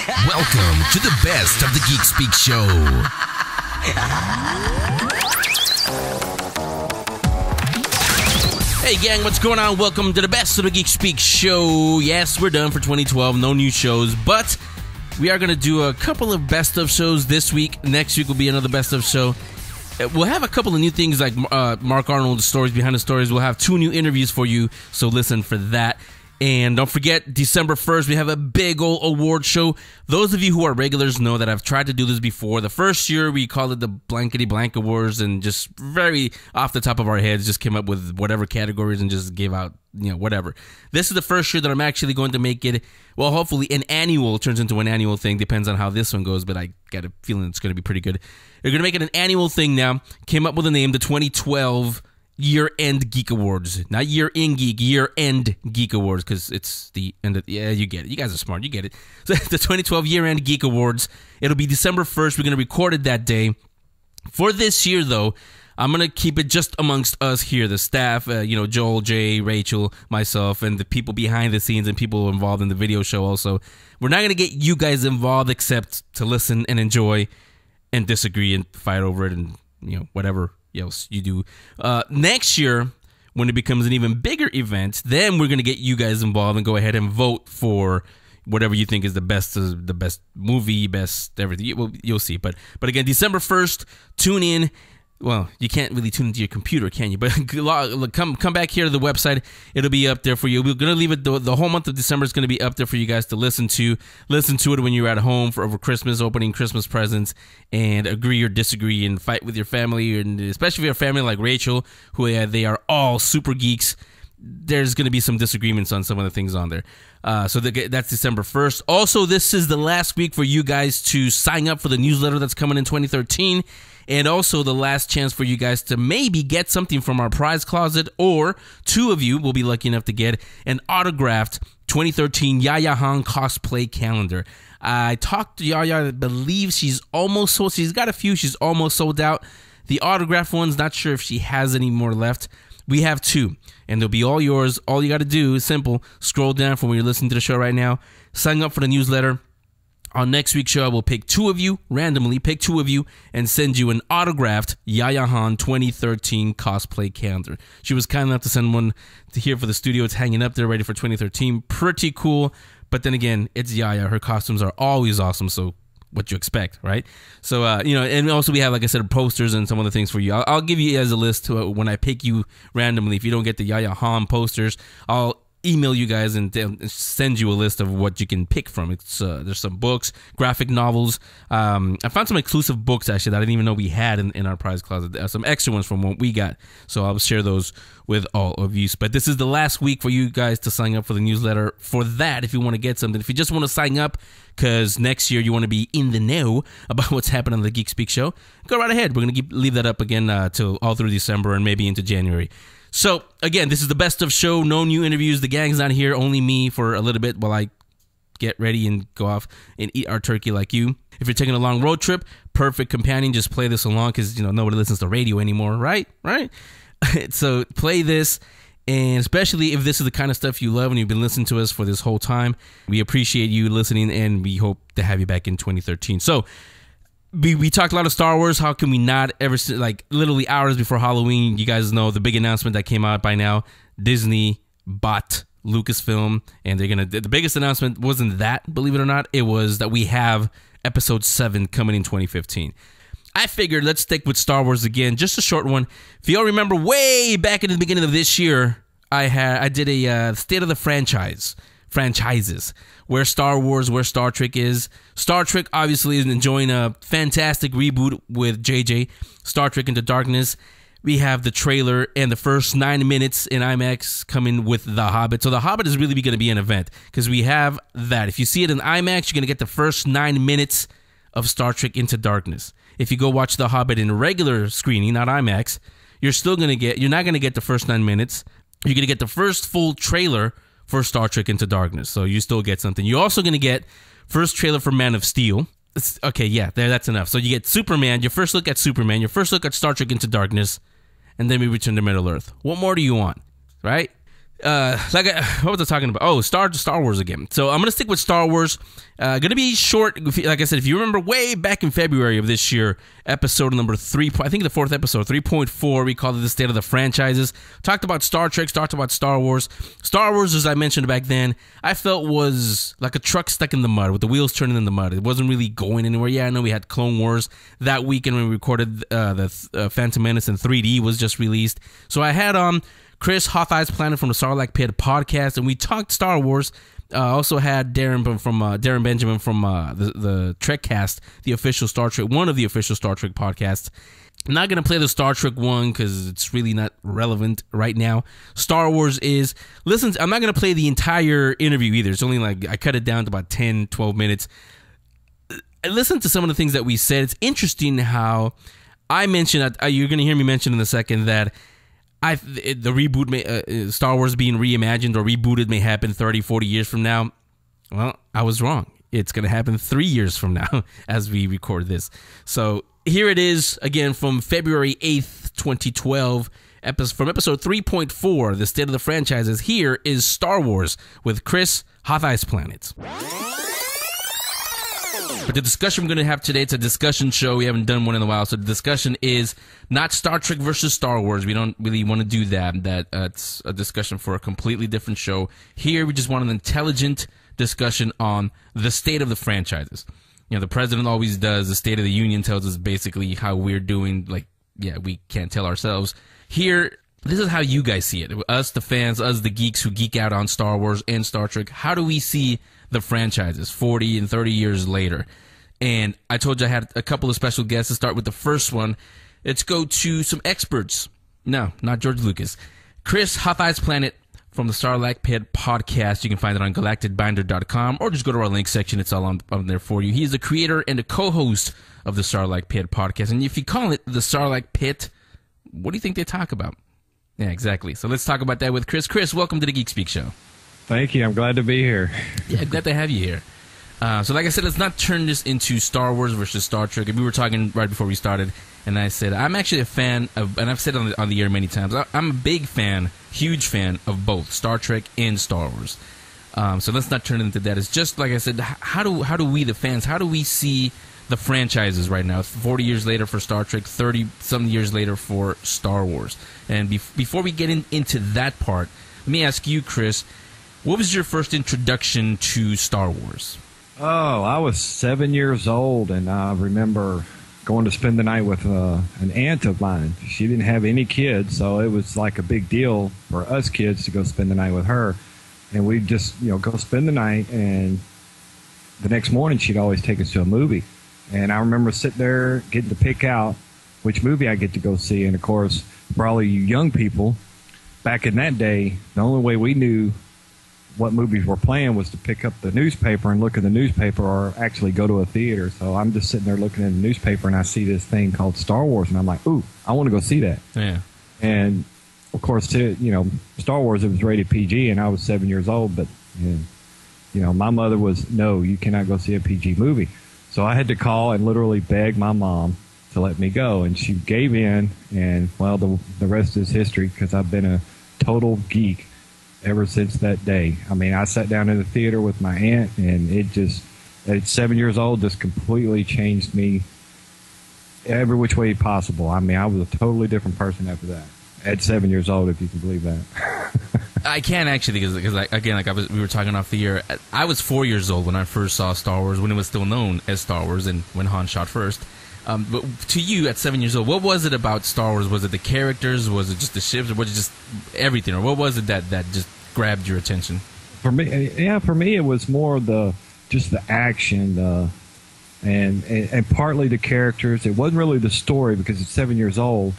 Welcome to the best of the Geek Speak Show. Hey gang, what's going on? Welcome to the best of the Geek Speak Show. Yes, we're done for 2012, no new shows, but we are going to do a couple of best of shows this week. Next week will be another best of show. We'll have a couple of new things like Mark Arnold's stories behind the stories. We'll have 2 new interviews for you, so listen for that. And don't forget, December 1st, we have a big old award show. Those of you who are regulars know that I've tried to do this before. The first year, we called it the Blankety Blank Awards, and just very off the top of our heads, just came up with whatever categories and just gave out, whatever. This is the first year that I'm actually going to make it, well, hopefully an annual, turns into an annual thing. Depends on how this one goes, but I got a feeling it's going to be pretty good. They're going to make it an annual thing now. Came up with a name, the 2012 Year-End Geek Awards. Not Year-In Geek, Year-End Geek Awards, because it's the end of... Yeah, you get it. You guys are smart. You get it. So the 2012 Year-End Geek Awards. It'll be December 1st. We're going to record it that day. For this year, though, I'm going to keep it just amongst us here, the staff, Joel, Jay, Rachel, myself, and the people behind the scenes and people involved in the video show also. We're not going to get you guys involved except to listen and enjoy and disagree and fight over it and, whatever else you do. Next year, when it becomes an even bigger event, then we're going to get you guys involved and go ahead and vote for whatever you think is the best movie, best everything. You'll see. But again, December 1st, tune in. Well, you can't really tune into your computer, can you? But come back here to the website. It'll be up there for you. We're going to leave it, the whole month of December is going to be up there for you guys to listen to. Listen to it when you're at home over Christmas, opening Christmas presents, and agree or disagree and fight with your family, and especially if you're a family like Rachel, who they are all super geeks. There's going to be some disagreements on some of the things on there. So that's December 1st. Also, this is the last week for you guys to sign up for the newsletter that's coming in 2013. And also the last chance for you guys to maybe get something from our prize closet, or 2 of you will be lucky enough to get an autographed 2013 Yaya Han cosplay calendar. I talked to Yaya. I believe she's almost sold. She's got a few. She's almost sold out. The autographed ones, not sure if she has any more left. We have 2, and they'll be all yours. All you got to do is simple. Scroll down from where you're listening to the show right now. Sign up for the newsletter. On next week's show, I will pick 2 of you, randomly pick 2 of you, and send you an autographed Yaya Han 2013 cosplay calendar. She was kind enough to send one to here for the studio. It's hanging up there ready for 2013. Pretty cool. But then again, it's Yaya. Her costumes are always awesome, so what you expect, right? So, and also we have, like I said, posters and some other things for you. I'll give you guys a list when I pick you randomly. If you don't get the Yaya Han posters, I'll email you guys and send you a list of what you can pick from. It's there's some books, graphic novels. I found some exclusive books actually that I didn't even know we had in our prize closet. Some extra ones from what we got. So I'll share those with all of you. But this is the last week for you guys to sign up for the newsletter. For that, if you want to get something, if you just want to sign up because next year you want to be in the know about what's happening on the Geek Speak show, go right ahead. We're going to leave that up again till all through December and maybe into January. So, again, this is the best of show. No new interviews. The gang's not here. Only me for a little bit while I get ready and go off and eat our turkey like you. If you're taking a long road trip, perfect companion. Just play this along because, nobody listens to radio anymore, right? So, play this. And especially if this is the kind of stuff you love and you've been listening to us for this whole time, we appreciate you listening and we hope to have you back in 2013. So, we talked a lot of Star Wars. How can we not ever, literally hours before Halloween, you guys know the big announcement that came out by now. Disney bought Lucasfilm, and the biggest announcement wasn't that, believe it or not. It was that we have Episode 7 coming in 2015. I figured let's stick with Star Wars again, just a short one. If you all remember, way back in the beginning of this year, I did a State of the franchises, where Star Wars, where Star Trek is. Star Trek obviously is enjoying a fantastic reboot with JJ, Star Trek Into Darkness. We have the trailer and the first 9 minutes in IMAX coming with The Hobbit. So The Hobbit is really going to be an event because we have that. If you see it in IMAX, you're going to get the first 9 minutes of Star Trek Into Darkness. If you go watch The Hobbit in regular screening, not IMAX, you're not going to get the first 9 minutes. You're going to get the first full trailer for Star Trek Into Darkness. So you still get something. You're also going to get first trailer for Man of Steel. Okay, yeah, that's enough. So you get Superman, your first look at Superman, your first look at Star Trek Into Darkness, and then we return to Middle Earth. What more do you want, right? What was I talking about? Oh, Star Wars again. So I'm gonna stick with Star Wars. Gonna be short. Like I said, if you remember way back in February of this year, episode number 3, I think the 4th episode, 3.4, we called it the state of the franchises. Talked about Star Trek, talked about Star Wars. Star Wars, as I mentioned back then, I felt was like a truck stuck in the mud with the wheels turning in the mud. It wasn't really going anywhere. Yeah, I know we had Clone Wars that weekend when we recorded the Phantom Menace in 3D was just released. So I had Chris, Hoth Ice PLanet from the Sarlaac Pit Podcast, and we talked Star Wars. Also had Darren Benjamin from the Trekcast, the official Star Trek, one of the official Star Trek podcasts. I'm not going to play the Star Trek one because it's really not relevant right now. Star Wars is, listen, I'm not going to play the entire interview either. It's only like, I cut it down to about 10, 12 minutes. Listen to some of the things that we said. It's interesting how I mentioned, you're going to hear me mention in a second that the reboot, Star Wars being reimagined or rebooted may happen 30, 40 years from now. Well, I was wrong. It's going to happen 3 years from now as we record this. So here it is, again, from February 8th, 2012, from episode 3.4, The State of the Franchises. Here is Star Wars with Chris, Hoth Ice PLanet. But the discussion we're going to have today, it's a discussion show. We haven't done one in a while. So the discussion is not Star Trek versus Star Wars. We don't really want to do that. It's a discussion for a completely different show. Here, we just want an intelligent discussion on the state of the franchises. You know, the president always does. The State of the Union tells us basically how we're doing. Like, yeah, we can't tell ourselves. Here, this is how you guys see it. Us, the fans, us, the geeks who geek out on Star Wars and Star Trek. How do we see the franchises 40 and 30 years later? And I told you I had a couple of special guests. To start with the first one, let's go to some experts. No, not George Lucas. Chris, Hoth Ice PLanet from the Sarlaac Pit Podcast. You can find it on galacticbinder.com or just go to our link section. It's all on there for you. He is the creator and the co-host of the Sarlaac Pit Podcast. And if you call it the Sarlaac Pit, what do you think they talk about? Yeah, exactly. So let's talk about that with Chris. Chris, welcome to the Geek Speak Show. Thank you. I'm glad to be here. Yeah, glad to have you here. So like I said, let's not turn this into Star Wars versus Star Trek. We were talking right before we started, and I said I'm actually a fan of, and I've said it on the air many times, I'm a big fan, huge fan of both Star Trek and Star Wars. So let's not turn it into that. It's just like I said, how do we, the fans, how do we see the franchises right now? 40 years later for Star Trek, 30-some years later for Star Wars. And before we get into that part, let me ask you, Chris, what was your first introduction to Star Wars? Oh, I was 7 years old, and I remember going to spend the night with an aunt of mine. She didn't have any kids, so it was like a big deal for us kids to go spend the night with her. And we'd just, go spend the night, and the next morning she'd always take us to a movie. And I remember sitting there getting to pick out which movie I get to go see. And, of course, for all of you young people, back in that day, the only way we knew what movies were playing was to pick up the newspaper and look at the newspaper or actually go to a theater. So I'm just sitting there looking at the newspaper and I see this thing called Star Wars and I'm like, ooh, I want to go see that. Yeah. And of course, Star Wars, it was rated PG and I was 7 years old, but my mother was, no, you cannot go see a PG movie. So I had to call and literally beg my mom to let me go, and she gave in, and well, the rest is history because I've been a total geek ever since that day. I mean, I sat down in the theater with my aunt, and it just, at 7 years old, just completely changed me every which way possible. I mean, I was a totally different person after that. At 7 years old, if you can believe that. I can actually, because we were talking off the air. I was 4 years old when I first saw Star Wars, when it was still known as Star Wars, and when Han shot first. But to you, at 7 years old, what was it about Star Wars? Was it the characters? Was it just the ships? Or was it just everything? Or what was it that just grabbed your attention? For me, it was more just the action, and partly the characters. It wasn't really the story because it's 7 years old.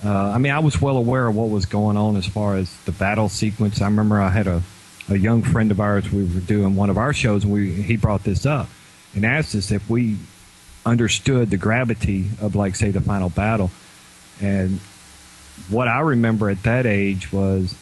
I mean, I was well aware of what was going on as far as the battle sequence. I remember I had a young friend of ours. We were doing one of our shows, and he brought this up and asked us if we understood the gravity of, like, say, the final battle. And what I remember at that age was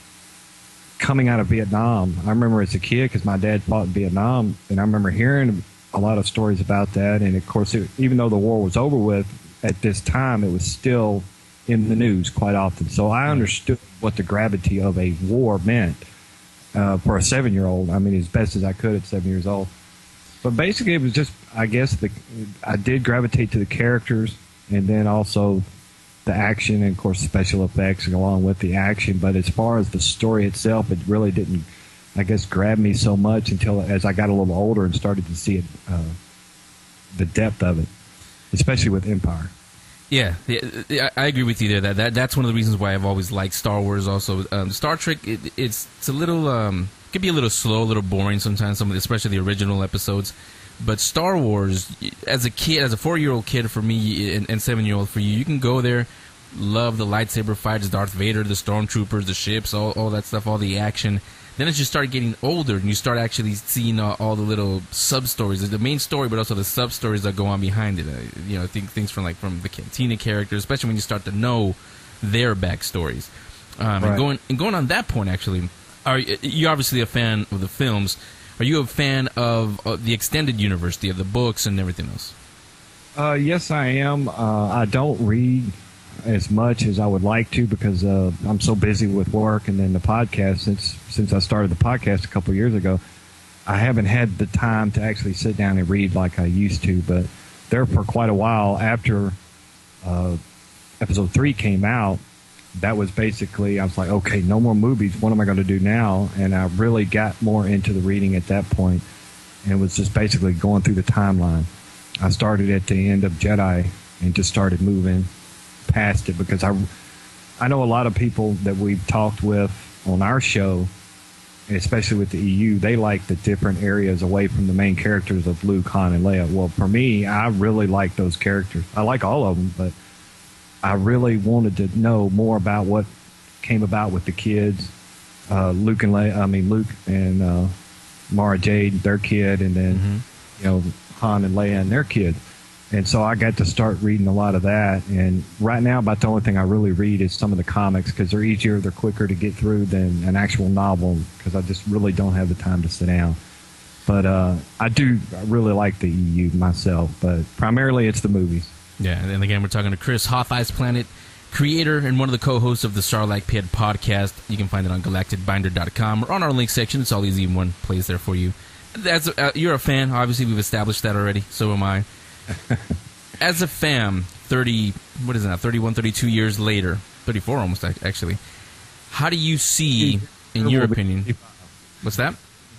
coming out of Vietnam. I remember as a kid, because my dad fought in Vietnam, and I remember hearing a lot of stories about that. And of course, even though the war was over with at this time, it was still in the news quite often. So I understood what the gravity of a war meant for a 7-year-old. I mean, as best as I could at 7 years old. But basically, it was just, I guess, I did gravitate to the characters, and then also the action and, of course, special effects along with the action. But as far as the story itself, it really didn't, I guess, grab me so much until as I got a little older and started to see it, the depth of it, especially with Empire. Yeah, I agree with you there. That's one of the reasons why I've always liked Star Wars. Also, Star Trek, it's a little could be a little slow, a little boring sometimes. Especially the original episodes. But Star Wars, as a kid, as a 4-year-old kid for me and 7-year-old for you, you can go there, love the lightsaber fights, Darth Vader, the stormtroopers, the ships, all that stuff, all the action. Then as you start getting older and you start actually seeing all the little sub-stories, the main story, but also the sub-stories that go on behind it. Things from the Cantina characters, especially when you start to know their backstories. Right. And going on that point, actually, you're obviously a fan of the films. Are you a fan of the extended universe, the books and everything else? Yes, I am. I don't read as much as I would like to because I'm so busy with work and then the podcast. Since I started the podcast a couple of years ago, I haven't had the time to actually sit down and read like I used to. But there for quite a while after episode 3 came out, that was basically, I was like, okay, no more movies. What am I going to do now? And I really got more into the reading at that point, and it was just basically going through the timeline. I started at the end of Jedi and just started moving past it because I know a lot of people that we've talked with on our show, especially with the EU, they like the different areas away from the main characters of Luke, Han, and Leia. Well, for me, I really like those characters. I like all of them, but I really wanted to know more about what came about with the kids, Luke and Mara Jade, their kid, and then Han and Leia and their kid. And so I got to start reading a lot of that. And right now, about the only thing I really read is some of the comics because they're easier, they're quicker to get through than an actual novel because I just really don't have the time to sit down. But I really like the EU myself, but primarily it's the movies. Yeah, and again, we're talking to Chris, Hoth Ice PLanet, creator and one of the co-hosts of the Sarlaac Pit Podcast. You can find it on galacticbinder.com or on our link section. It's all easy in one place there for you. You're a fan. Obviously, we've established that already. So am I. As a fan, 31, 32 years later, 34 almost, actually, how do you see, in your opinion... What's that?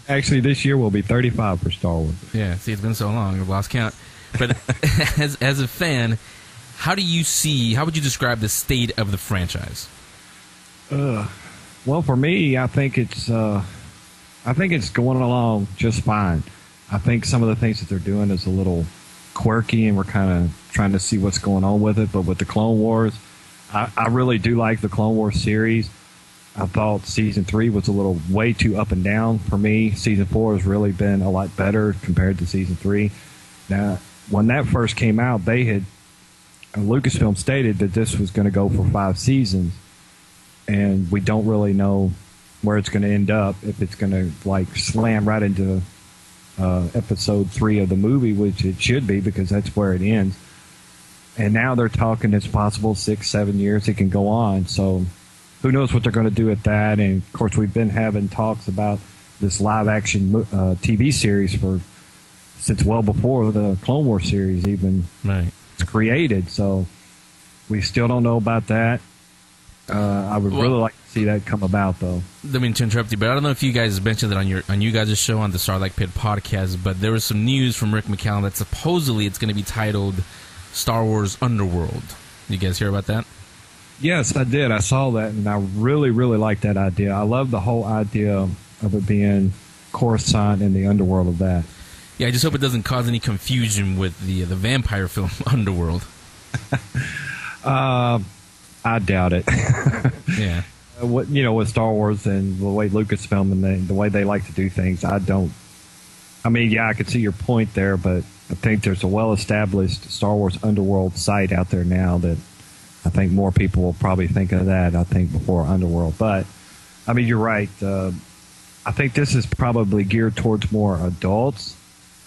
Actually, this year will be 35 for Star Wars. Yeah, see, it's been so long, I've lost count. But as a fan, how would you describe the state of the franchise? Well, for me, I think it's going along just fine. I think some of the things that they're doing is a little quirky, and we're kind of trying to see what's going on with it. But with the Clone Wars, I really do like the Clone Wars series. I thought Season 3 was a little way too up and down for me. Season 4 has really been a lot better compared to Season 3. Now, when that first came out, Lucasfilm stated that this was going to go for 5 seasons, and we don't really know where it's going to end up, if it's going to slam right into episode 3 of the movie, which it should be because that's where it ends. And now they're talking it's possible 6-7 years it can go on, so who knows what they're going to do at that. And of course, we've been having talks about this live action TV series since well before the Clone Wars series even was created. So we still don't know about that. I would really like to see that come about, though. I mean, to interrupt you, but I don't know if you guys mentioned it on you guys' show on the Sarlaac Pit Podcast, but there was some news from Rick McCallum that supposedly it's going to be titled Star Wars Underworld. You guys hear about that? Yes, I did. I saw that, and I really, really like that idea. I love the whole idea of it being Coruscant and the underworld of that. Yeah, I just hope it doesn't cause any confusion with the vampire film Underworld. I doubt it. Yeah. With Star Wars and the way Lucasfilm and the way they like to do things, I could see your point there, but I think there's a well-established Star Wars Underworld site out there now that I think more people will probably think of that, before Underworld. But, I mean, you're right. I think this is probably geared towards more adults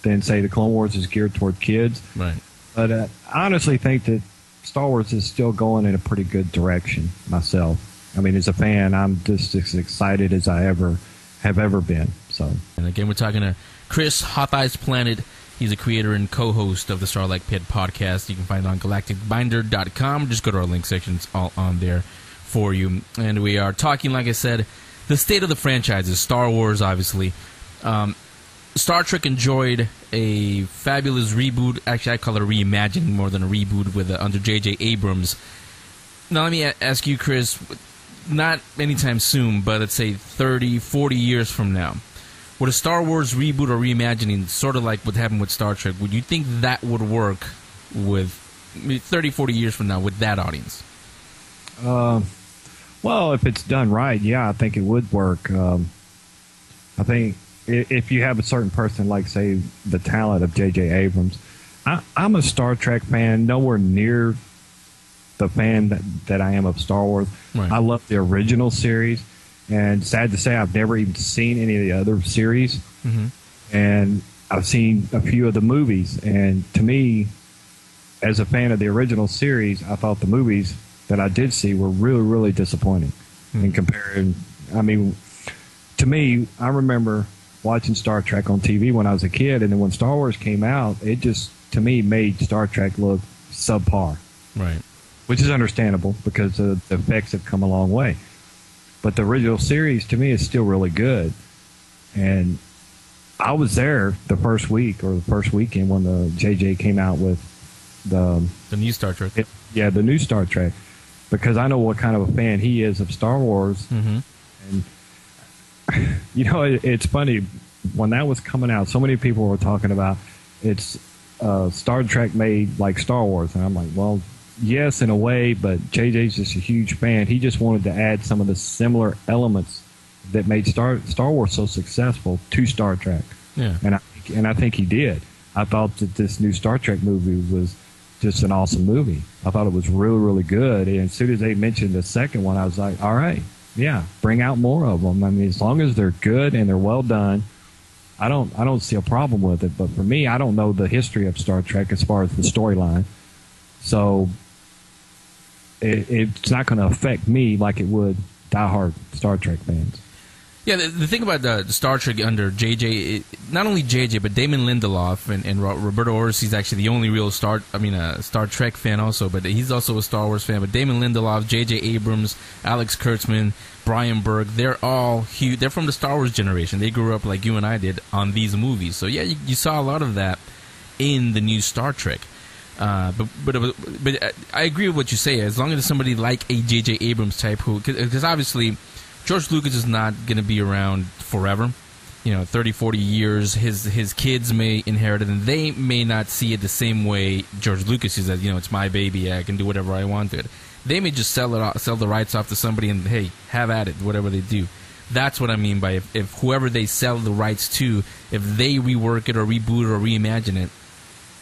than, say, the Clone Wars is geared toward kids. Right. But I honestly think that Star Wars is still going in a pretty good direction myself. I mean, as a fan, I'm just as excited as I have ever been. So, and again, we're talking to Chris, Hoth Ice PLanet. He's a creator and co-host of the Sarlaac Pit Podcast. You can find it on galacticbinder.com. Just go to our link section. It's all on there for you. And we are talking, like I said, the state of the franchises. Star Wars, obviously. Star Trek enjoyed a fabulous reboot. Actually, I call it a reimagining more than a reboot with under J.J. Abrams. Now, let me ask you, Chris, not anytime soon, but let's say 30, 40 years from now, would a Star Wars reboot or reimagining, sort of like what happened with Star Trek, would you think that would work with 30, 40 years from now with that audience? Well, if it's done right, yeah, I think it would work. I think if you have a certain person, like, say, the talent of J.J. Abrams, I'm a Star Trek fan, nowhere near the fan that I am of Star Wars. Right. I love the original series, and sad to say, I've never even seen any of the other series. Mm-hmm. And I've seen a few of the movies, and to me, as a fan of the original series, I thought the movies that I did see were really, really disappointing. Mm-hmm. In comparing, I mean, to me, I remember watching Star Trek on TV when I was a kid, and then when Star Wars came out, it just, to me, made Star Trek look subpar. Right. Which is understandable because the effects have come a long way. But the original series, to me, is still really good. And I was there the first week or the first weekend when the JJ came out with the new Star Trek. The new Star Trek, because I know what kind of a fan he is of Star Wars. Mm-hmm. And you know, it's funny, when that was coming out, so many people were talking about it's Star Trek made like Star Wars, and I'm like, well, yes, in a way, but JJ's just a huge fan. He just wanted to add some of the similar elements that made Star Wars so successful to Star Trek. Yeah. And I think he did. I thought that this new Star Trek movie was just an awesome movie. I thought it was really, really good. And as soon as they mentioned the second one, I was like, all right, yeah, bring out more of them. I mean, as long as they're good and they're well done, I don't see a problem with it. But for me, I don't know the history of Star Trek as far as the storyline. So it's not going to affect me like it would diehard Star Trek fans. Yeah, the thing about the Star Trek under JJ, not only JJ, but Damon Lindelof and Roberto Orsi's actually the only real Star Trek fan also, but he's also a Star Wars fan. But Damon Lindelof, J.J. Abrams, Alex Kurtzman, Brian Burke, they're all huge. They're from the Star Wars generation. They grew up like you and I did on these movies. So yeah, you saw a lot of that in the new Star Trek. But I agree with what you say. As long as somebody like a J.J. Abrams type, because obviously George Lucas is not going to be around forever. 30, 40 years, his kids may inherit it, and they may not see it the same way George Lucas is. That it's my baby, I can do whatever I want to it. They may just sell the rights off to somebody, and hey, have at it, whatever they do. That's what I mean by if whoever they sell the rights to, if they rework it or reboot it or reimagine it,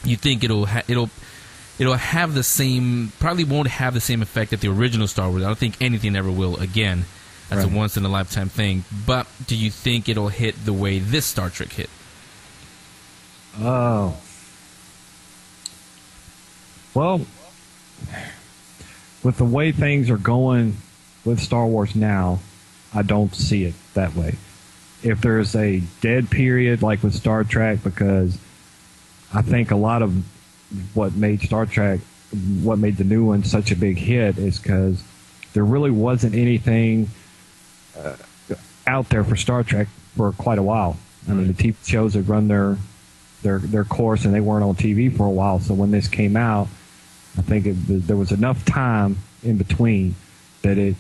you think it'll have the same, probably won't have the same effect that the original Star Wars. I don't think anything ever will again. That's right. A once-in-a-lifetime thing. But do you think it'll hit the way this Star Trek hit? Oh. Well, with the way things are going with Star Wars now, I don't see it that way. If there's a dead period like with Star Trek, because I think a lot of what made Star Trek, what made the new one such a big hit is because there really wasn't anything out there for Star Trek for quite a while. I mean, the TV shows had run their course, and they weren't on TV for a while. So when this came out, I think there was enough time in between that it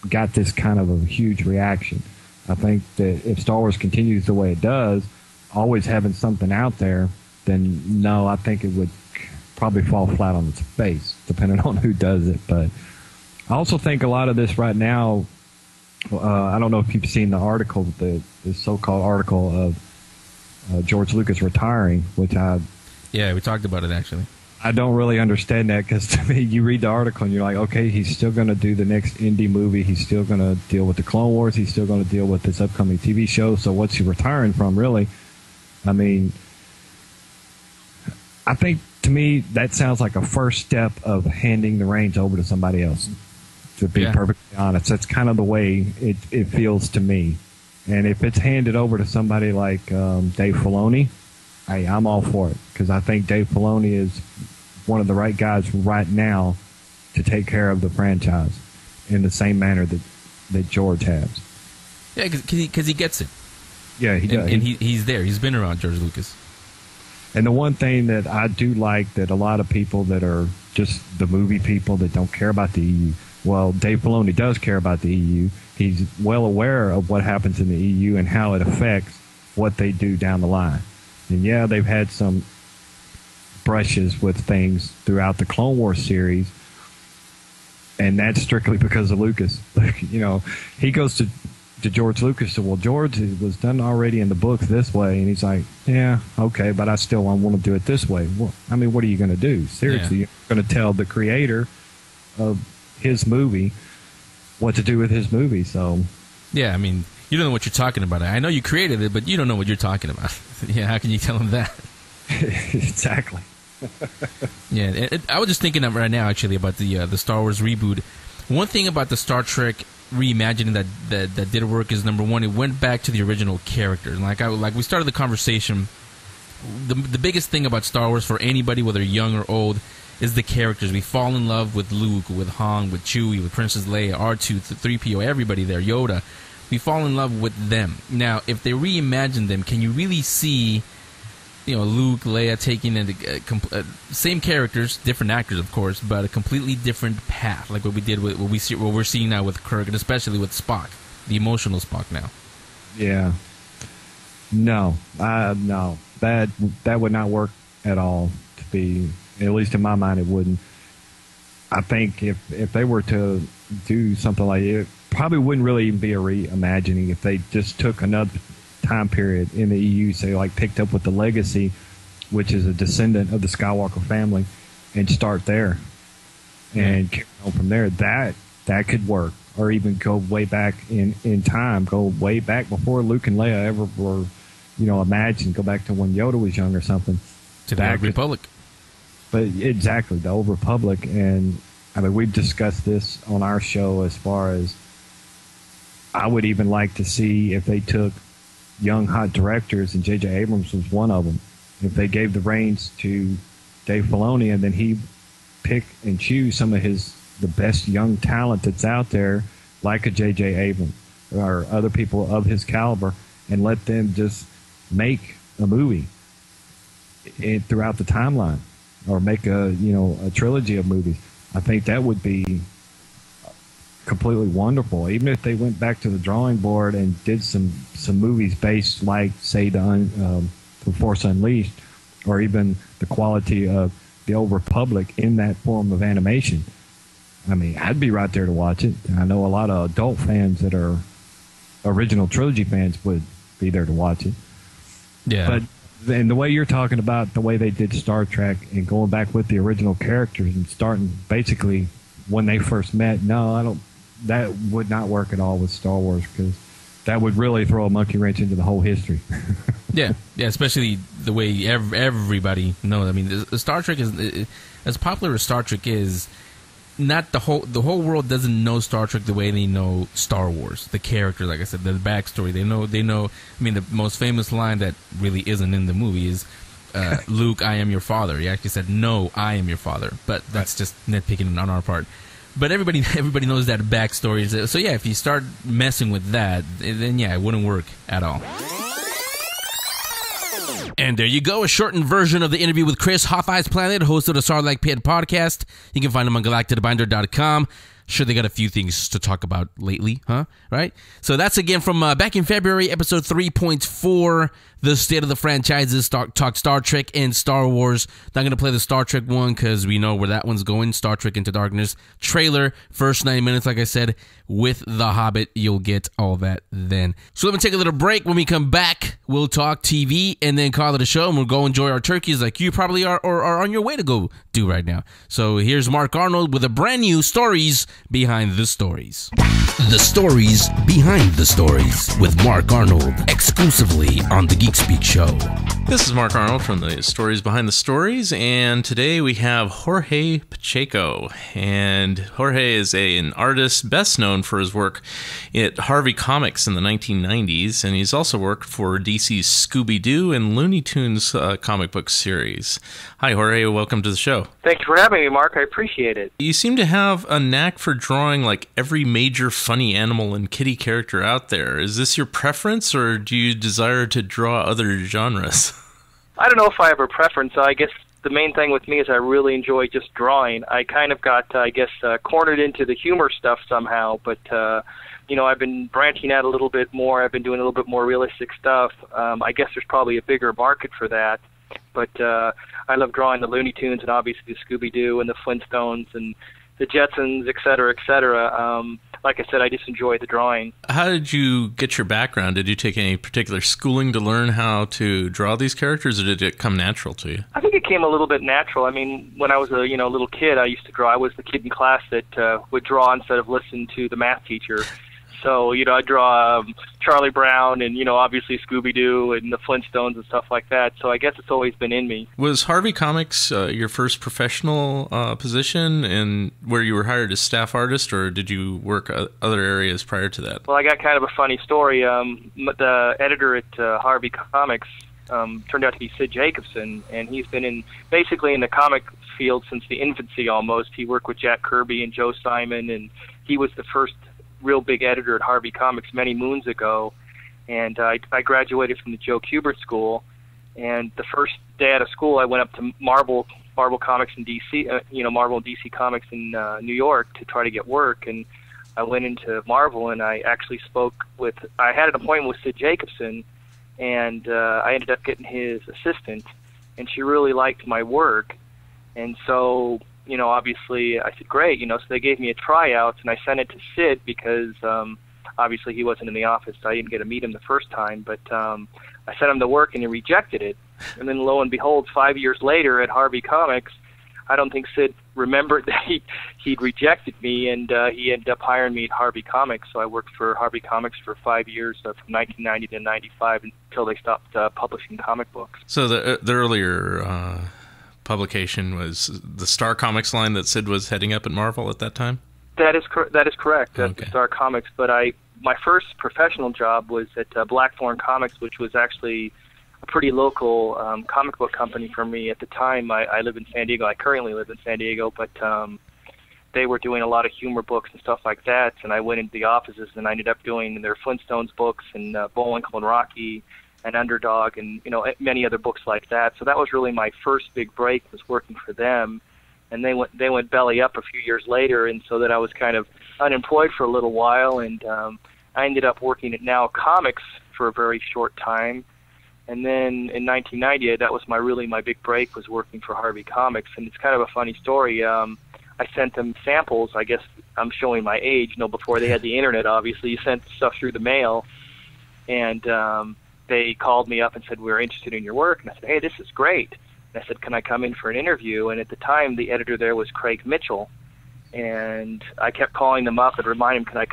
got this kind of a huge reaction. I think that if Star Wars continues the way it does, always having something out there, then no, I think it would probably fall flat on its face, depending on who does it. But I also think a lot of this right now, I don't know if you've seen the article, the so-called article of George Lucas retiring, which yeah, we talked about it actually. I don't really understand that, because to me, you read the article and you're like, okay, he's still going to do the next indie movie. He's still going to deal with the Clone Wars. He's still going to deal with this upcoming TV show. So what's he retiring from, really? I mean, I think to me, that sounds like a first step of handing the reins over to somebody else. To be perfectly honest, that's kind of the way it feels to me. And if it's handed over to somebody like Dave Filoni, hey, I'm all for it, because I think Dave Filoni is one of the right guys right now to take care of the franchise in the same manner that George has. Yeah, because he gets it. Yeah, he does. And he's there. He's been around George Lucas. And the one thing that I do like that a lot of people that are just the movie people that don't care about the EU, well, Dave Filoni does care about the EU. He's well aware of what happens in the EU and how it affects what they do down the line. And yeah, they've had some brushes with things throughout the Clone Wars series, and that's strictly because of Lucas. He goes to George Lucas and, well, George, it was done already in the books this way, and he's like, yeah, okay, but I still want to do it this way. Well, I mean, what are you going to do? Seriously, You're going to tell the creator of his movie what to do with his movie. So yeah, I mean, you don't know what you're talking about. I know you created it, but you don't know what you're talking about. Yeah, how can you tell him that? Exactly. Yeah, I was just thinking right now, actually, about the Star Wars reboot. One thing about the Star Trek reimagining that did work is, number one, it went back to the original characters. Like we started the conversation, the biggest thing about Star Wars for anybody, whether young or old, is the characters. We fall in love with Luke, with Han, with Chewie, with Princess Leia, R2, 3PO, everybody there, Yoda. We fall in love with them. Now, if they reimagine them, can you really see, Luke, Leia taking same characters, different actors, of course, but a completely different path, like what we did with what we're seeing now with Kirk, and especially with Spock, the emotional Spock now? Yeah. No, that would not work at all. To be, at least in my mind, it wouldn't. I think if they were to do something like it, probably wouldn't really even be a reimagining if they just took another time period in the EU, say like picked up with the Legacy, which is a descendant of the Skywalker family, and start there and carry on from there. That could work, or even go way back in time, go way back before Luke and Leia ever were, imagined. Go back to when Yoda was young or something. To the Old Republic. But exactly, the Old Republic. And I mean, we've discussed this on our show as far as I would even like to see if they took young, hot directors, and J.J. Abrams was one of them. If they gave the reins to Dave Filoni, and then he pick and choose some of the best young talent that's out there, like a J.J. Abrams or other people of his caliber, and let them just make a movie throughout the timeline, or make a trilogy of movies. I think that would be completely wonderful. Even if they went back to the drawing board and did some movies based, like, say, the Force Unleashed, or even the quality of the Old Republic in that form of animation. I mean, I'd be right there to watch it. I know a lot of adult fans that are original trilogy fans would be there to watch it. Yeah. But and the way you're talking about the way they did Star Trek and going back with the original characters and starting basically when they first met, that would not work at all with Star Wars, because that would really throw a monkey wrench into the whole history. Yeah, especially the way everybody knows. I mean, the Star Trek is, as popular as Star Trek is, not the whole world doesn't know Star Trek the way they know Star Wars. The characters, like I said, the backstory. They know. I mean, the most famous line that really isn't in the movie is, "Luke, I am your father." He actually said, "No, I am your father," but that's just nitpicking on our part. But everybody knows that backstory. So yeah, if you start messing with that, then yeah, it wouldn't work at all. And there you go, a shortened version of the interview with Chris, Hoth Ice PLanet, host of the Sarlaac Pit Podcast. You can find him on galacticbinder.com. Sure, they got a few things to talk about lately, huh? Right? So that's again from back in February, episode 3.4, the state of the franchises, talk Star Trek and Star Wars. Not going to play the Star Trek one because we know where that one's going, Star Trek Into Darkness. Trailer, first 9 minutes, like I said, with The Hobbit. You'll get all that then. So let me take a little break. When we come back, we'll talk TV and then call it a show, and we'll go enjoy our turkeys like you probably are or are on your way to go do right now. So here's Mark Arnold with a brand new Stories Behind the Stories. The stories behind the stories with Mark Arnold, exclusively on the Geek Speak Show. This is Mark Arnold from the Stories Behind the Stories, and today we have Jorge Pacheco. And Jorge is an artist best known for his work at Harvey Comics in the 1990s, and he's also worked for DC's Scooby-Doo and Looney Tunes comic book series. Hi, Jorge. Welcome to the show. Thanks for having me, Mark. I appreciate it. You seem to have a knack for drawing like every major funny animal and kitty character out there. Is this your preference, or do you desire to draw other genres? I don't know if I have a preference. I guess the main thing with me is I really enjoy just drawing. I kind of got, cornered into the humor stuff somehow, but, I've been branching out a little bit more. I've been doing a little bit more realistic stuff. I guess there's probably a bigger market for that, but I love drawing the Looney Tunes and obviously the Scooby-Doo and the Flintstones and the Jetsons, et cetera, et cetera. Like I said, I just enjoy the drawing. How did you get your background? Did you take any particular schooling to learn how to draw these characters, or did it come natural to you? I think it came a little bit natural. I mean, when I was a little kid, I used to draw. I was the kid in class that would draw instead of listen to the math teacher. So, I'd draw Charlie Brown and, obviously Scooby-Doo and the Flintstones and stuff like that. So I guess it's always been in me. Was Harvey Comics your first professional position and where you were hired as staff artist, or did you work other areas prior to that? Well, I got kind of a funny story. The editor at Harvey Comics turned out to be Sid Jacobson, and he's been basically in the comic field since the infancy almost. He worked with Jack Kirby and Joe Simon, and he was the first real big editor at Harvey Comics many moons ago, and I graduated from the Joe Kubert School, and the first day out of school I went up to Marvel Comics in DC, Marvel and DC Comics in New York to try to get work, and I went into Marvel and I actually I had an appointment with Sid Jacobson, and I ended up getting his assistant, and she really liked my work, and so obviously I said, great, so they gave me a tryout, and I sent it to Sid because obviously he wasn't in the office, so I didn't get to meet him the first time, but I sent him the work, and he rejected it. And then lo and behold, 5 years later at Harvey Comics, I don't think Sid remembered that he'd rejected me, and he ended up hiring me at Harvey Comics. So I worked for Harvey Comics for 5 years, from 1990 to 95, until they stopped publishing comic books. So the earlier publication was the Star Comics line that Sid was heading up at Marvel at that time? That is correct. That's okay. Star Comics. But my first professional job was at Blackthorn Comics, which was actually a pretty local comic book company for me at the time. I live in San Diego. I currently live in San Diego, but they were doing a lot of humor books and stuff like that. And I went into the offices, and I ended up doing their Flintstones books and Bullwinkle and Rocky and Underdog and many other books like that. So that was really my first big break, was working for them. And they went belly up a few years later, and so that I was kind of unemployed for a little while, and I ended up working at Now Comics for a very short time. And then in 1990, that was my big break, was working for Harvey Comics. And it's kind of a funny story. I sent them samples. I guess I'm showing my age. Before they had the internet, obviously, you sent stuff through the mail, and they called me up and said, we're interested in your work. And I said, hey, this is great. And I said, can I come in for an interview? And at the time, the editor there was Craig Mitchell. And I kept calling them up and reminding them, can I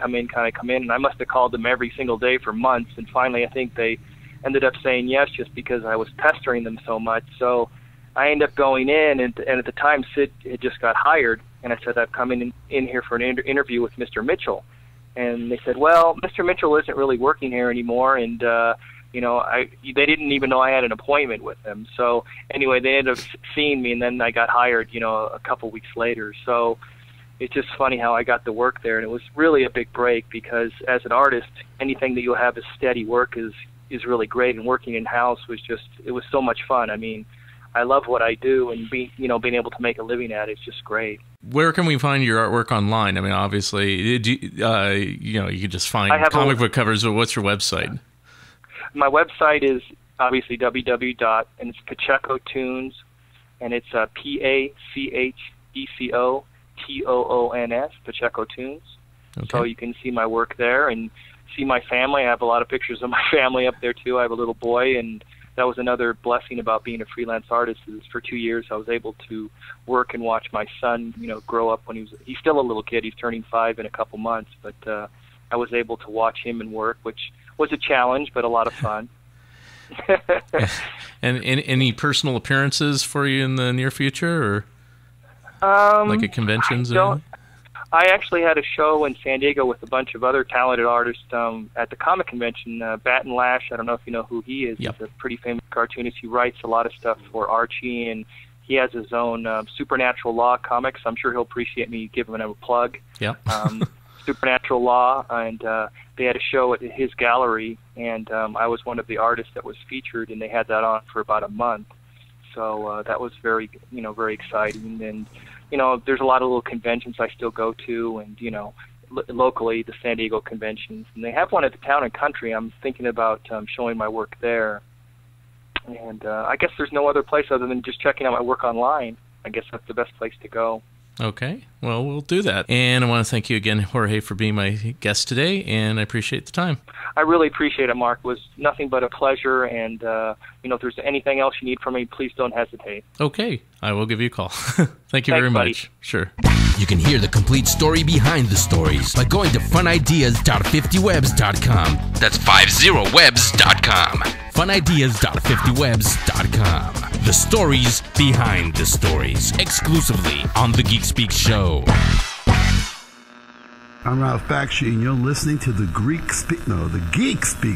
come in? And I must have called them every single day for months. And finally, I think they ended up saying yes, just because I was pestering them so much. So I ended up going in, and at the time, Sid had just got hired. And I said, I'm coming in here for an interview with Mr. Mitchell. And they said, well, Mr. Mitchell isn't really working here anymore, and they didn't even know I had an appointment with him. So anyway, they ended up seeing me, and then I got hired, a couple weeks later. So it's just funny how I got the work there, and it was really a big break, because as an artist, anything that you have as steady work is really great, and working in-house it was so much fun. I mean, I love what I do, and being able to make a living at it is just great. Where can we find your artwork online? I mean, obviously, you can just find comic book covers, but what's your website? My website is obviously and it's Pacheco Toons, and it's PACHECOTOONS, Pacheco Toons. Okay. So you can see my work there and see my family. I have a lot of pictures of my family up there too. I have a little boy, and that was another blessing about being a freelance artist, is for 2 years I was able to work and watch my son, grow up when he's still a little kid. He's turning 5 in a couple months, but I was able to watch him and work, which was a challenge, but a lot of fun. And any personal appearances for you in the near future, or like at conventions? I actually had a show in San Diego with a bunch of other talented artists at the comic convention. Bat and Lash, I don't know if you know who he is. Yep. He's a pretty famous cartoonist. He writes a lot of stuff for Archie, and he has his own Supernatural Law comics. I'm sure he'll appreciate me giving him a plug. Yep. Supernatural Law, and they had a show at his gallery, and I was one of the artists that was featured, and they had that on for about a month. So that was very exciting. And there's a lot of little conventions I still go to, and locally the San Diego conventions, and they have one at the Town and Country. I'm thinking about showing my work there. And I guess there's no other place other than just checking out my work online. I guess that's the best place to go. Okay, well, we'll do that. And I want to thank you again, Jorge, for being my guest today, and I appreciate the time. I really appreciate it, Mark. It was nothing but a pleasure, and if there's anything else you need from me, please don't hesitate. Okay, I will give you a call. Thank you very much. Buddy. Sure. You can hear the complete story behind the stories by going to funideas.50webs.com. That's 50webs.com. funideas.50webs.com. The stories behind the stories, exclusively on the Geek Speak Show. I'm Ralph Bakshi, and you're listening to the Geek Speak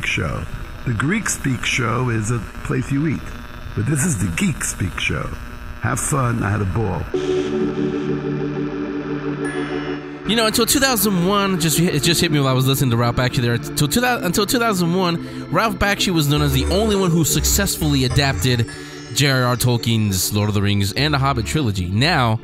Show. The Geek Speak Show is a place you eat, but this is the Geek Speak Show. Have fun. I had a ball. Until 2001, it just hit me while I was listening to Ralph Bakshi there. Until 2001, Ralph Bakshi was known as the only one who successfully adapted J.R.R. Tolkien's Lord of the Rings and the Hobbit trilogy. Now,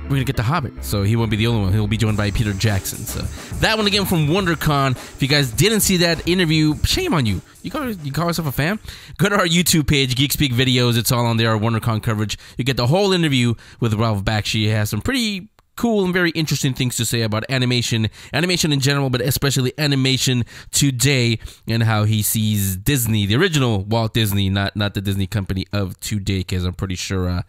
we're going to get The Hobbit, so he won't be the only one. He'll be joined by Peter Jackson. So that one again from WonderCon. If you guys didn't see that interview, shame on you. You call yourself a fan? Go to our YouTube page, Geek Speak Videos. It's all on there, our WonderCon coverage. You get the whole interview with Ralph Bakshi. He has some pretty cool and very interesting things to say about animation in general, but especially animation today, and how he sees Disney, the original Walt Disney, not the Disney company of today, because I'm pretty sure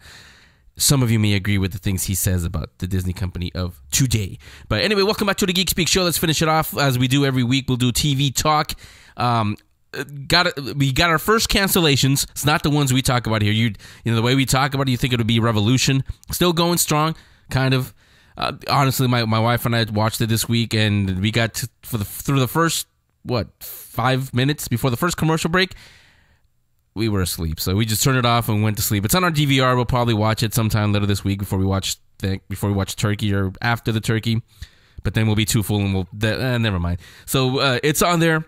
some of you may agree with the things he says about the Disney company of today. But anyway, welcome back to the Geek Speak Show. Let's finish it off as we do every week. We'll do TV talk. We got our first cancellations. It's not the ones we talk about here. The way we talk about it, you think it would be Revolution. Still going strong, kind of. Honestly, my wife and I watched it this week, and we got through the first 5 minutes before the first commercial break. We were asleep, so we just turned it off and went to sleep. It's on our DVR. We'll probably watch it sometime later this week before we watch Turkey or after the Turkey. But then we'll be too full and we'll never mind. So it's on there.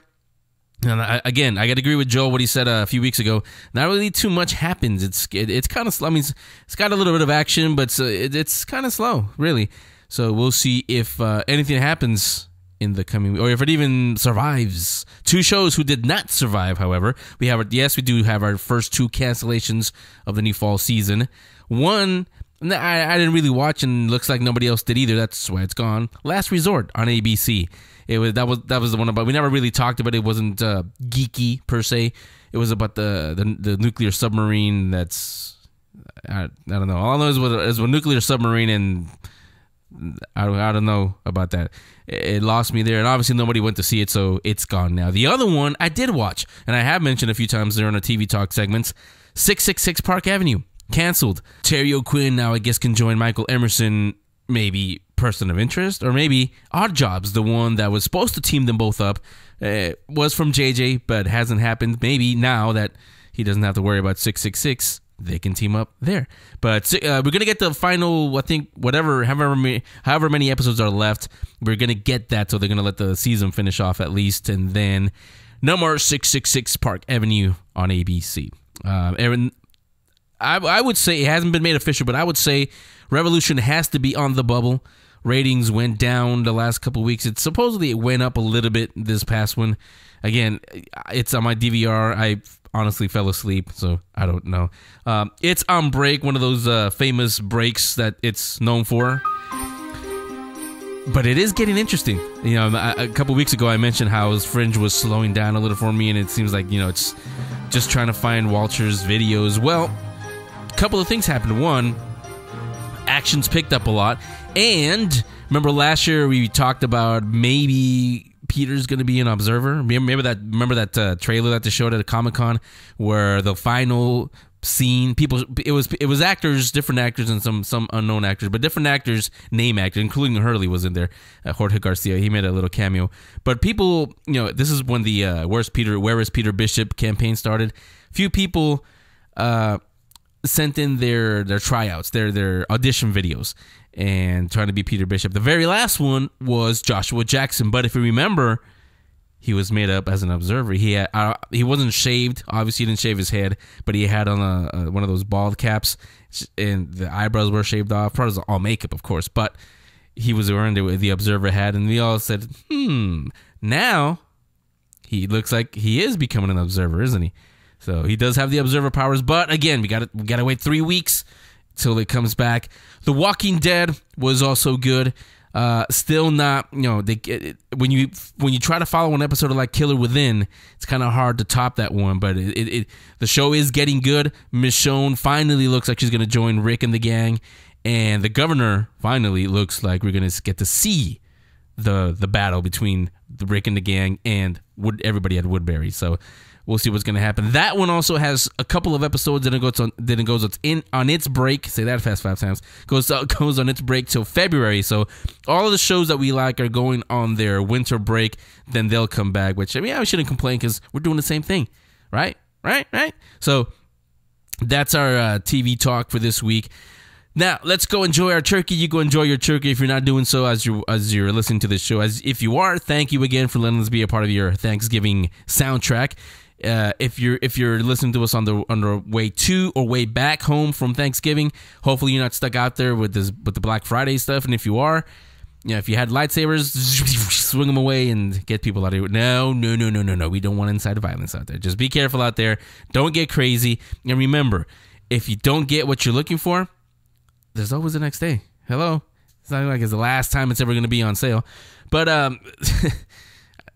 And I got to agree with Joe what he said a few weeks ago. Not really too much happens. It's kind of slow. I mean, it's got a little bit of action, but it's kind of slow, really. So we'll see if anything happens in the coming week, or if it even survives. Two shows who did not survive, however. We do have our first two cancellations of the new fall season. One I didn't really watch, and looks like nobody else did either. That's why it's gone. Last Resort on ABC. That was the one about. We never really talked about it. It wasn't geeky per se. It was about the nuclear submarine. That's I don't know. All I know is a nuclear submarine, and I don't know about that. It lost me there, and obviously nobody went to see it, so it's gone now. The other one I did watch, and I have mentioned a few times there on the TV Talk segments. 666 Park Avenue. Canceled. Terry O'Quinn now I guess can join Michael Emerson, maybe Person of Interest, or maybe Odd Jobs, the one that was supposed to team them both up, was from JJ, but hasn't happened. Maybe now that he doesn't have to worry about 666, they can team up there. But we're going to get the final, I think, however many episodes are left, we're going to get that, so they're going to let the season finish off at least, and then no more 666 Park Avenue on ABC. Aaron, I would say, it hasn't been made official, but I would say Revolution has to be on the bubble. Ratings went down the last couple of weeks. Supposedly it went up a little bit this past one. Again, it's on my DVR. I honestly fell asleep, so I don't know. It's on break, one of those famous breaks that it's known for. But it is getting interesting. A couple of weeks ago I mentioned how Fringe was slowing down a little for me, and it seems like, it's just trying to find Walter's videos. Well, a couple of things happened. One, action's picked up a lot, and Remember last year we talked about maybe Peter's going to be an observer. Remember that trailer that they showed at a Comic-Con where the final scene, it was actors, different actors, and some unknown actors, but different actors, name actors, including Hurley was in there. Jorge Garcia, he made a little cameo. But people, this is when the Where is Peter Bishop campaign started. Few people sent in their tryouts, their audition videos, and trying to be Peter Bishop. The very last one was Joshua Jackson, but if you remember, he was made up as an observer. He wasn't shaved. Obviously, he didn't shave his head, but he had on one of those bald caps, and the eyebrows were shaved off. Probably was all makeup, of course, but he was wearing the observer hat, and we all said, now he looks like he is becoming an observer, isn't he? So he does have the observer powers, but again, we gotta wait 3 weeks till it comes back. The Walking Dead was also good. Still not, when you try to follow an episode of like Killer Within, it's kind of hard to top that one, but the show is getting good. Michonne finally looks like she's going to join Rick and the gang, and the governor finally looks like we're going to get to see the battle between the Rick and the gang and everybody at Woodbury. So we'll see what's going to happen. That one also has a couple of episodes, and it goes on its break. Say that fast 5 times. Goes on its break till February. So all of the shows that we like are going on their winter break. Then they'll come back. Which I shouldn't complain because we're doing the same thing, right? So that's our TV talk for this week. Now let's go enjoy our turkey. You go enjoy your turkey if you're not doing so as you're listening to this show. If you are, thank you again for letting us be a part of your Thanksgiving soundtrack. If you're listening to us on the way to or way back home from Thanksgiving, hopefully you're not stuck out there with the Black Friday stuff. And if you are, if you had lightsabers, swing them away and get people out of here. No. We don't want inside violence out there. Just be careful out there. Don't get crazy. And remember, if you don't get what you're looking for, there's always the next day. Hello. It's not like it's the last time it's ever going to be on sale. But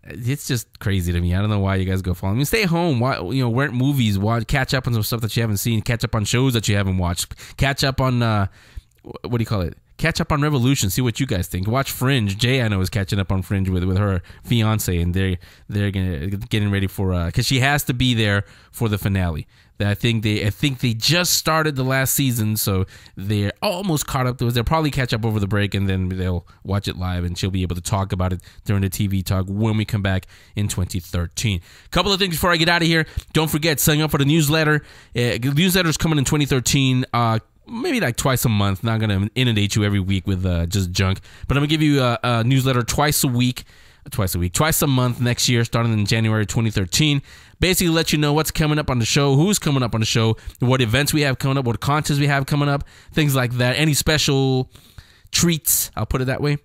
it's just crazy to me. I don't know why you guys go following me. Stay home. Rent movies. Catch up on some stuff that you haven't seen. Catch up on shows that you haven't watched. Catch up on what do you call it? Catch up on Revolution. See what you guys think. Watch Fringe. Jay, I know, is catching up on Fringe with her fiance, and they're getting ready for because she has to be there for the finale. I think they just started the last season, so they're almost caught up to us. They'll probably catch up over the break, and then they'll watch it live, and she'll be able to talk about it during the TV talk when we come back in 2013. A couple of things before I get out of here. Don't forget, sign up for the newsletter. The newsletter's coming in 2013. Maybe like twice a month. Not going to inundate you every week with just junk, but I'm going to give you a newsletter twice a month next year, starting in January 2013. Basically let you know what's coming up on the show, who's coming up on the show, what events we have coming up, what contests we have coming up, things like that. Any special treats, I'll put it that way.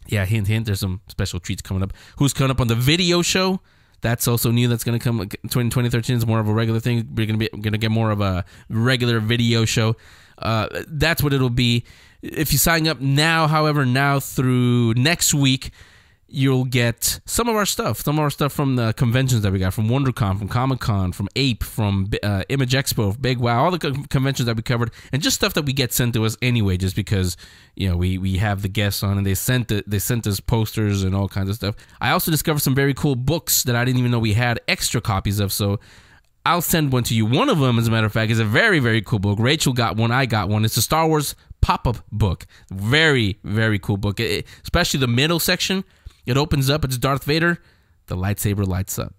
Yeah, hint, there's some special treats coming up. Who's coming up on the video show? That's also new. That's going to come. 2013 is more of a regular thing. We're going to get more of a regular video show. That's what it'll be. If you sign up now, however, now through next week, you'll get some of our stuff from the conventions that we got, from WonderCon, from Comic-Con, from APE, from Image Expo, Big Wow, all the conventions that we covered, and just stuff that we get sent to us anyway, just because we have the guests on, and they sent us posters and all kinds of stuff. I also discovered some very cool books that I didn't even know we had extra copies of, so I'll send one to you. One of them, as a matter of fact, is a very, very cool book. Rachel got one, I got one. It's a Star Wars pop-up book. Very, very cool book, especially the middle section. It opens up, it's Darth Vader, the lightsaber lights up.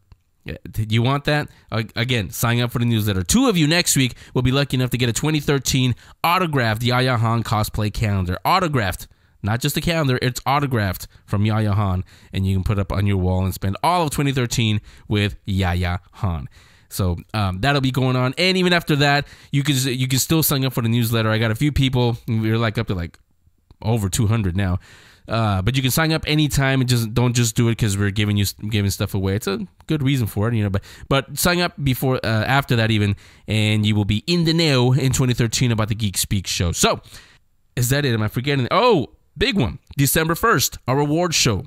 You want that? Again, sign up for the newsletter. 2 of you next week will be lucky enough to get a 2013 autographed Yaya Han cosplay calendar. Autographed, not just a calendar, it's autographed from Yaya Han, and you can put up on your wall and spend all of 2013 with Yaya Han. So that'll be going on, and even after that, you can still sign up for the newsletter. I got a few people. We're up to over 200 now. But you can sign up anytime, and don't just do it because we're giving stuff away. It's a good reason for it, But sign up before, after that even, and you will be in the know in 2013 about the Geek Speak show. So, is that it? Am I forgetting? Oh, big one, December 1st, our awards show.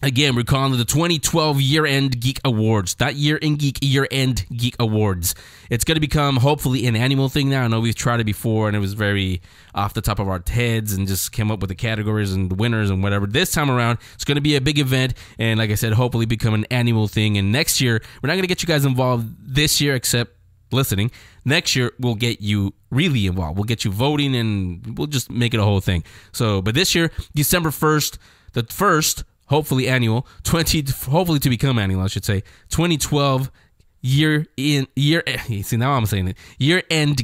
Again, we're calling it the 2012 Year-End Geek Awards. Not Year in Geek, Year-End Geek Awards. It's going to become, hopefully, an annual thing now. I know we've tried it before, and it was very off the top of our heads and just came up with the categories and the winners and whatever. This time around, it's going to be a big event, and like I said, hopefully become an annual thing. And next year, we're not going to get you guys involved this year, except listening. Next year, we'll get you really involved. We'll get you voting, and we'll just make it a whole thing. So, but this year, December 1st, the first... hopefully annual, hopefully to become annual, I should say, 2012 Year-End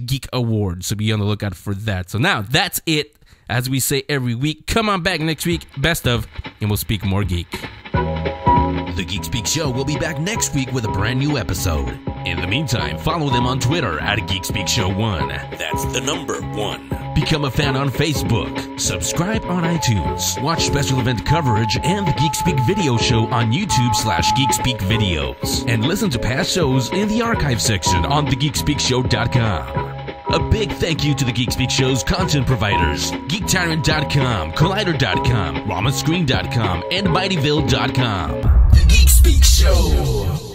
Geek Awards. So be on the lookout for that. So now, that's it. As we say every week, come on back next week, best of, and we'll speak more geek. The Geek Speak Show will be back next week with a brand new episode. In the meantime, follow them on Twitter at Geek Speak Show 1. That's the number 1. Become a fan on Facebook. Subscribe on iTunes. Watch special event coverage and the Geek Speak video show on YouTube/Geek Speak Videos. And listen to past shows in the archive section on thegeekspeakshow.com. A big thank you to the Geek Speak Show's content providers, GeekTyrant.com, Collider.com, RamaScreen.com, and MightyVille.com. The Geek Speak Show.